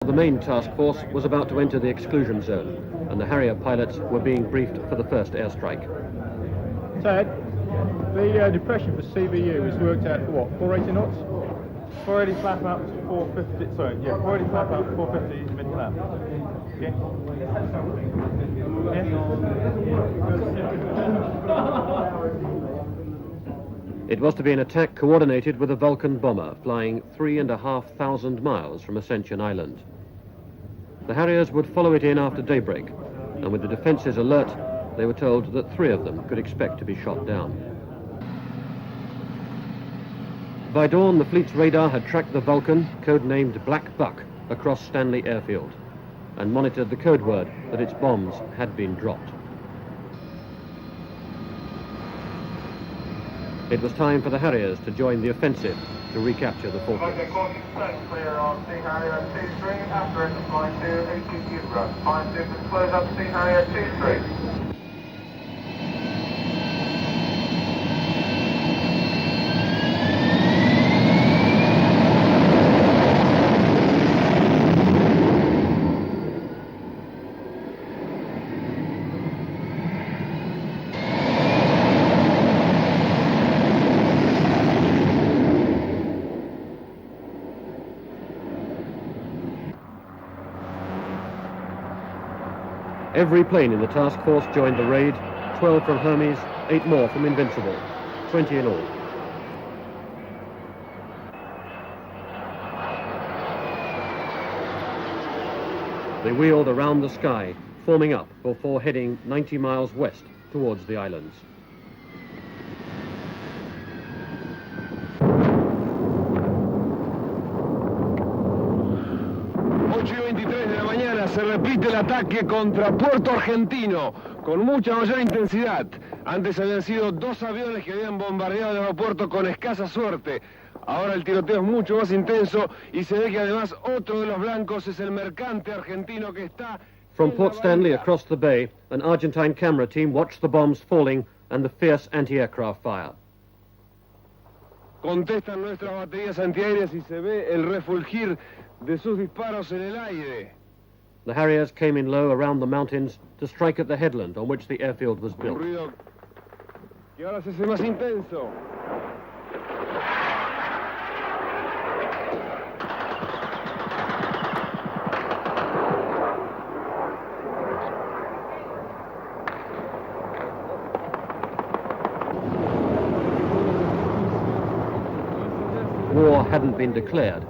The main task force was about to enter the exclusion zone, and the Harrier pilots were being briefed for the first airstrike. Ted, the depression for CVU is worked out for what, 480 knots? 480 flap out to 450, sorry, yeah, 480 flap out to 450 mid flap. Okay? Yeah. It was to be an attack coordinated with a Vulcan bomber flying 3,500 miles from Ascension Island. The Harriers would follow it in after daybreak, and with the defences alert, they were told that 3 of them could expect to be shot down. By dawn, the fleet's radar had tracked the Vulcan, codenamed Black Buck, across Stanley Airfield, and monitored the code word that its bombs had been dropped. It was time for the Harriers to join the offensive to recapture the fortress. Clear on Sea Harrier 2-3, after it, flying to ATQ run. 5-6, close up Sea Harrier 2-3. Every plane in the task force joined the raid, 12 from Hermes, 8 more from Invincible, 20 in all. They wheeled around the sky, forming up before heading 90 miles west towards the islands. 8:23 de la mañana se repite el ataque contra Puerto Argentino con mucha mayor intensidad. Antes habían sido 2 aviones que habían bombardeado el aeropuerto con escasa suerte. Ahora el tiroteo es mucho más intenso y se ve que además otro de los blancos es el mercante argentino que está... From Port Stanley across the bay, an Argentine camera team watched the bombs falling and the fierce anti-aircraft fire. Contestan nuestras baterías antiaéreas y se ve el refulgir de sus disparos en el aire. The Harriers came in low around the mountains to strike at the headland on which the airfield was Un built. ruido que ahora se hace más intenso. War hadn't been declared,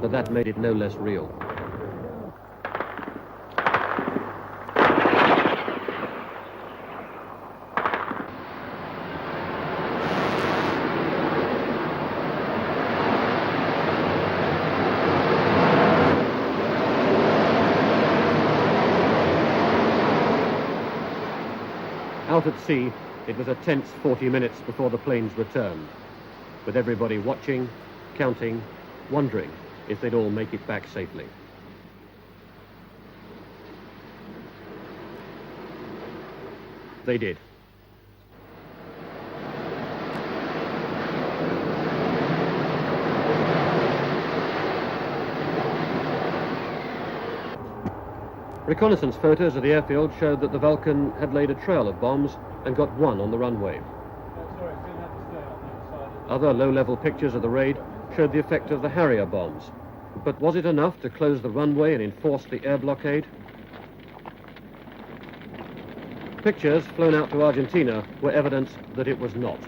but that made it no less real. Out at sea, it was a tense 40 minutes before the planes returned, with everybody watching, counting, wondering if they'd all make it back safely. They did. Reconnaissance photos of the airfield showed that the Vulcan had laid a trail of bombs and got 1 on the runway. Other low-level pictures of the raid showed the effect of the Harrier bombs. But was it enough to close the runway and enforce the air blockade? Pictures flown out to Argentina were evidence that it was not.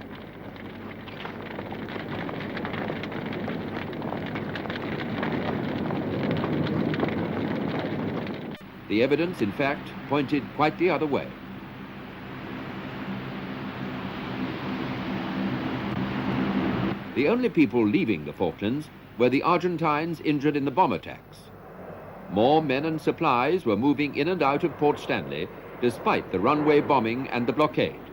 The evidence, in fact, pointed quite the other way. The only people leaving the Falklands were the Argentines injured in the bomb attacks. More men and supplies were moving in and out of Port Stanley despite the runway bombing and the blockade.